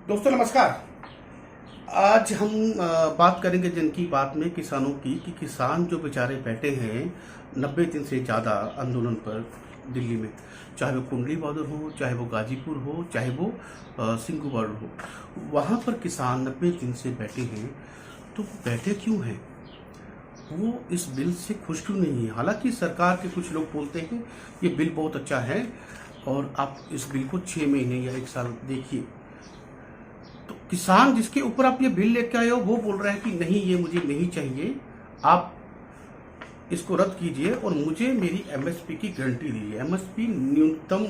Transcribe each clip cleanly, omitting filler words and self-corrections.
दोस्तों नमस्कार। आज हम बात करेंगे जिन की बात में किसानों की कि किसान जो बेचारे बैठे हैं 90 दिन से ज़्यादा आंदोलन पर दिल्ली में, चाहे वो कुंडली बॉर्डर हो, चाहे वो गाजीपुर हो, चाहे वो सिंघू बॉर्डर हो, वहाँ पर किसान 90 दिन से बैठे हैं। तो वो बैठे क्यों हैं? वो इस बिल से खुश क्यों नहीं है? हालांकि सरकार के कुछ लोग बोलते हैं ये बिल बहुत अच्छा है और आप इस बिल को 6 महीने या 1 साल देखिए। तो किसान जिसके ऊपर आप ये बिल लेके आए हो वो बोल रहा है कि नहीं, ये मुझे नहीं चाहिए, आप इसको रद्द कीजिए और मुझे मेरी एमएसपी की गारंटी दीजिए। एमएसपी न्यूनतम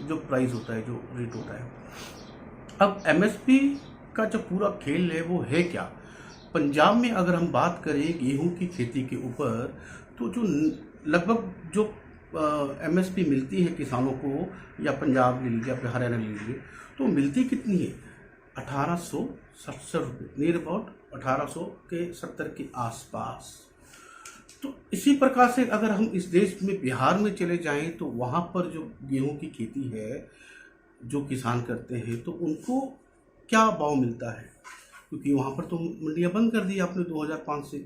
जो प्राइस होता है, जो रेट होता है। अब एमएसपी का जो पूरा खेल है वो है क्या? पंजाब में अगर हम बात करें गेहूं की खेती के ऊपर, तो जो लगभग जो एमएसपी मिलती है किसानों को, या पंजाब ले लीजिए, या हरियाणा ले लीजिए, तो मिलती कितनी है? 1870 रुपये, नियर अबाउट 1800 के 70 के आसपास। तो इसी प्रकार से अगर हम इस देश में बिहार में चले जाएं तो वहाँ पर जो गेहूं की खेती है, जो किसान करते हैं, तो उनको क्या भाव मिलता है? क्योंकि वहाँ पर तो मंडियाँ बंद कर दी आपने 2005 से।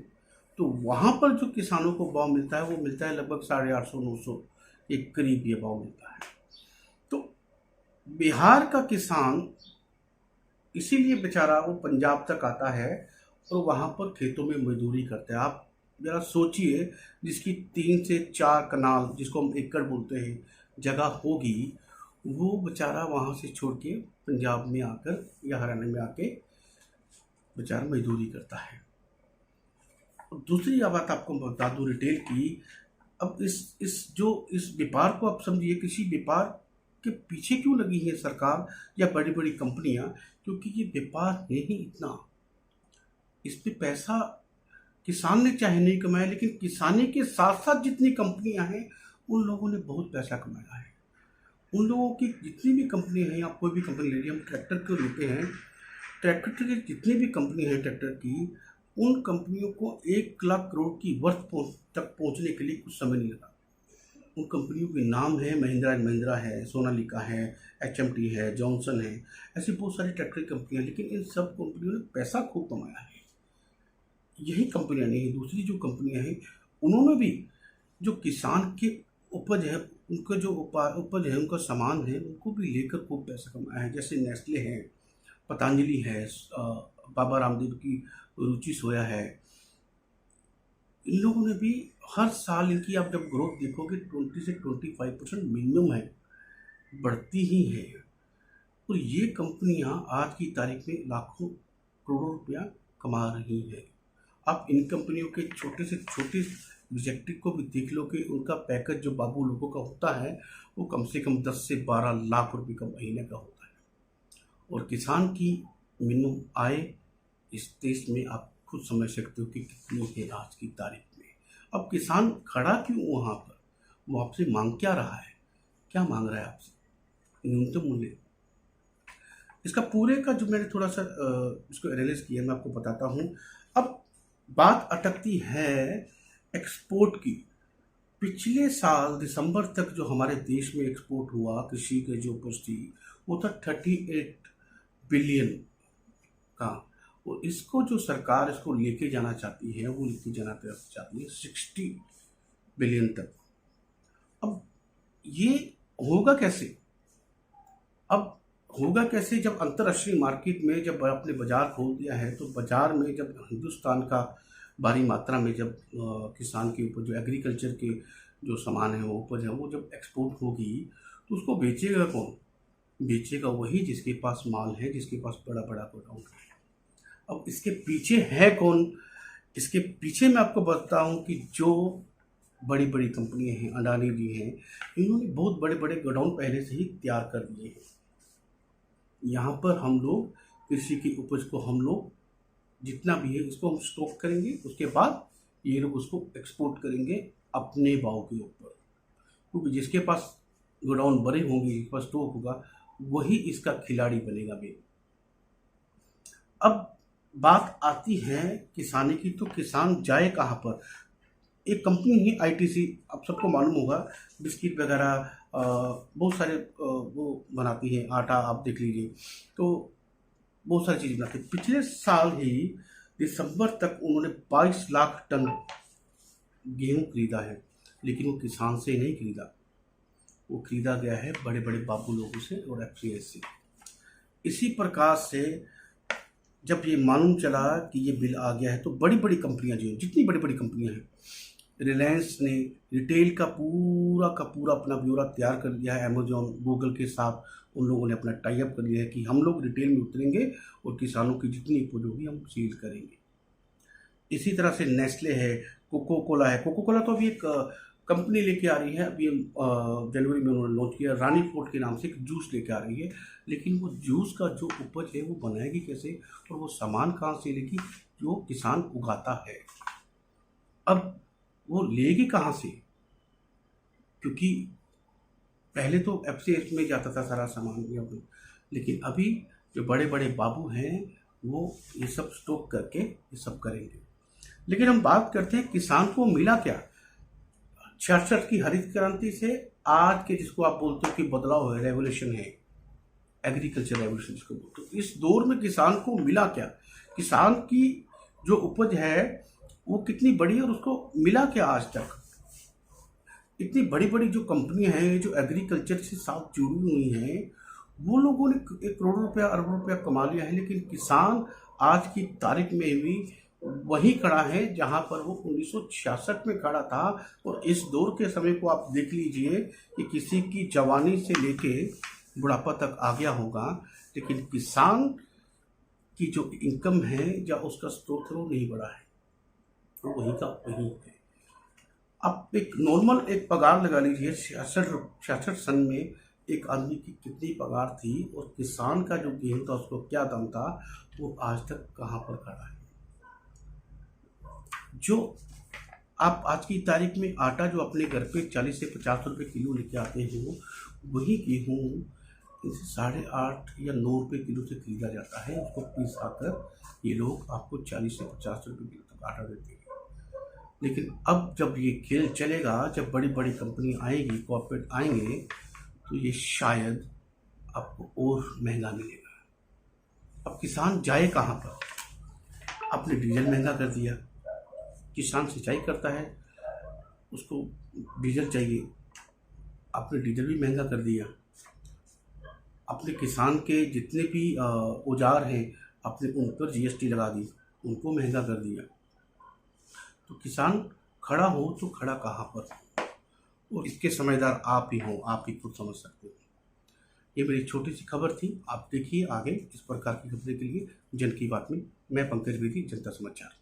तो वहाँ पर जो किसानों को भाव मिलता है वो मिलता है लगभग 850-900 के करीब ये भाव मिलता है। तो बिहार का किसान इसीलिए बेचारा वो पंजाब तक आता है और वहाँ पर खेतों में मजदूरी करता है। आप जरा सोचिए, जिसकी 3 से 4 कनाल, जिसको हम एकड़ बोलते हैं, जगह होगी, वो बेचारा वहाँ से छोड़ के पंजाब में आकर या हरियाणा में आके बेचारा मजदूरी करता है। और दूसरी बात आपको बता दूँ रिटेल की। अब इस व्यापार को आप समझिए, किसी व्यापार के पीछे क्यों लगी है सरकार या बड़ी बड़ी कंपनियां? क्योंकि ये व्यापार है ही इतना, इस पे पैसा किसान ने चाहे नहीं कमाया, लेकिन किसानी के साथ साथ जितनी कंपनियां हैं उन लोगों ने बहुत पैसा कमाया है। उन लोगों की जितनी भी कंपनियां हैं, आप कोई भी कंपनी ले लीजिए, हम ट्रैक्टर को लेते हैं, ट्रैक्टर की जितनी भी कंपनी है ट्रैक्टर की, उन कंपनियों को 1 लाख करोड़ की वर्थ तक पहुंचने के लिए कुछ समय नहीं लगा। उन कंपनियों के नाम है महिंद्रा एंड महिंद्रा है, सोनालिका है, एचएमटी है, जॉनसन है, ऐसी बहुत सारी ट्रैक्टर कंपनियां। लेकिन इन सब कंपनियों ने पैसा खूब कमाया है। यही कंपनियां नहीं, दूसरी जो कंपनियां हैं उन्होंने भी जो किसान के उपज है, उनका जो उपज है, उनका सामान है, उनको भी लेकर खूब पैसा कमाया है। जैसे नेस्ले है, पतंजलि है, बाबा रामदेव की रुचि सोया है, इन लोगों ने भी हर साल इनकी आप जब ग्रोथ देखोगे 20 से 25% मिनिमम है, बढ़ती ही है। और ये कंपनियां आज की तारीख में लाखों करोड़ों रुपया कमा रही है। आप इन कंपनियों के छोटे से छोटे एग्जेक्टिव को भी देख लो कि उनका पैकेज जो बाबू लोगों का होता है वो कम से कम 10 से 12 लाख रुपए का महीने का होता है। और किसान की मिनिमम आय इस देश में आप खुद समझ सकते हो कि कितनी है आज की तारीख में। अब किसान खड़ा क्यों वहाँ पर? वो आपसे मांग क्या रहा है? क्या मांग रहा है आपसे? न्यूनतम मूल्य। इसका पूरे का जो मैंने थोड़ा सा इसको एनालिसिस किया, मैं आपको बताता हूँ। अब बात अटकती है एक्सपोर्ट की। पिछले साल दिसंबर तक जो हमारे देश में एक्सपोर्ट हुआ कृषि के जो उपज थी वो था 38 बिलियन का। और इसको जो सरकार इसको लेके जाना चाहती है, वो लेके जाना चाहती है 60 बिलियन तक। अब ये होगा कैसे? अब होगा कैसे जब अंतर्राष्ट्रीय मार्केट में जब आपने बाजार खोल दिया है, तो बाजार में जब हिंदुस्तान का भारी मात्रा में जब किसान के ऊपर जो एग्रीकल्चर के जो सामान है, वो उपज है, वो जब एक्सपोर्ट होगी, तो उसको बेचेगा कौन? बेचेगा वही जिसके पास माल है, जिसके पास बड़ा बड़ा गोडाउन है। अब इसके पीछे है कौन? इसके पीछे मैं आपको बताता हूँ कि जो बड़ी बड़ी कंपनियां हैं, अडानी जी हैं, इन्होंने बहुत बड़े बड़े गोडाउन पहले से ही तैयार कर दिए हैं। यहाँ पर हम लोग कृषि की उपज को हम लोग जितना भी है इसको हम स्टॉक करेंगे, उसके बाद ये लोग उसको एक्सपोर्ट करेंगे अपने भाव के ऊपर। क्योंकि जिसके पास गोडाउन बड़े होंगे, जिसके पास स्टॉक होगा, वही इसका खिलाड़ी बनेगा भी। अब बात आती है किसानी की, तो किसान जाए कहाँ पर? एक कंपनी है आईटीसी, आप सबको मालूम होगा, बिस्किट वगैरह बहुत सारे वो बनाती है, आटा आप देख लीजिए। तो बहुत सारी चीज़ बनाते हैं। पिछले साल ही दिसंबर तक उन्होंने 22 लाख टन गेहूं खरीदा है, लेकिन वो किसान से नहीं खरीदा, वो खरीदा गया है बड़े बड़े बाबू लोगों से और एफसीआई से। इसी प्रकार से जब ये मालूम चला कि ये बिल आ गया है तो बड़ी बड़ी कंपनियां, जो जितनी बड़ी बड़ी कंपनियां हैं, रिलायंस ने रिटेल का पूरा अपना ब्यौरा तैयार कर दिया है। अमेजोन, गूगल के साथ उन लोगों ने अपना टाई अप कर लिया है कि हम लोग रिटेल में उतरेंगे और किसानों की जितनी उपज होगी हम सील करेंगे। इसी तरह से नेस्ले है, कोको कोला है। कोको कोला तो अभी एक कंपनी लेके आ रही है, अभी जनवरी में उन्होंने लॉन्च किया, रानी पोर्ट के नाम से एक जूस लेके आ रही है। लेकिन वो जूस का जो उपज है वो बनाएगी कैसे और वो सामान कहाँ से लेगी जो किसान उगाता है? अब वो लेगी कहाँ से? क्योंकि पहले तो एफसीआई में जाता था सारा सामान, लेकिन अभी जो बड़े बड़े बाबू हैं वो ये सब स्टॉक करके ये सब करेंगे। लेकिन हम बात करते हैं किसान को मिला क्या 66 की हरित क्रांति से आज के, जिसको आप बोलते हो कि बदलाव है, रेवोल्यूशन है, एग्रीकल्चर रेवोल्यूशन जिसको बोलते हो, इस दौर में किसान को मिला क्या? किसान की जो उपज है वो कितनी बड़ी है और उसको मिला क्या आज तक? इतनी बड़ी बड़ी जो कंपनियां हैं जो एग्रीकल्चर से साथ जुड़ी हुई हैं, वो लोगों ने 1 करोड़ रुपया, अरबों रुपया कमा लिया है, लेकिन किसान आज की तारीख में भी वही खड़ा है जहां पर वो 1966 में खड़ा था। और इस दौर के समय को आप देख लीजिए कि किसी की जवानी से लेके बुढ़ापा तक आ गया होगा, लेकिन किसान की जो इनकम है या उसका स्रोत वो नहीं बढ़ा है, तो वही का वही है। आप एक नॉर्मल एक पगार लगा लीजिए, 66 सन में एक आदमी की कितनी पगार थी और किसान का जो गेहूं था उसको क्या दाम था, वो आज तक कहाँ पर खड़ा है। जो आप आज की तारीख में आटा जो अपने घर पे 40 से 50 रुपये किलो लेके आते हो, वही गेहूँ 8.5 या 9 रुपये किलो से खरीदा जाता है। उसको पीस आकर ये लोग आपको 40 से 50 रुपये किलो तक आटा देते हैं। लेकिन अब जब ये खेल चलेगा, जब बड़ी बड़ी कंपनी आएगी, कॉर्पोरेट आएंगे, तो ये शायद आपको और महंगा मिलेगा। अब किसान जाए कहाँ पर? आपने डीजल महंगा कर दिया, किसान सिंचाई करता है, उसको डीजल चाहिए, आपने डीजल भी महंगा कर दिया। अपने किसान के जितने भी औजार हैं आपने उन पर जीएसटी लगा दी, उनको महंगा कर दिया। तो किसान खड़ा हो तो खड़ा कहाँ पर? और इसके समझदार आप ही हो, आप ही खुद समझ सकते हो। ये मेरी छोटी सी खबर थी। आप देखिए आगे इस प्रकार की खबरें के लिए जन की बात में। मैं पंकज बेदी, जनता समाचार।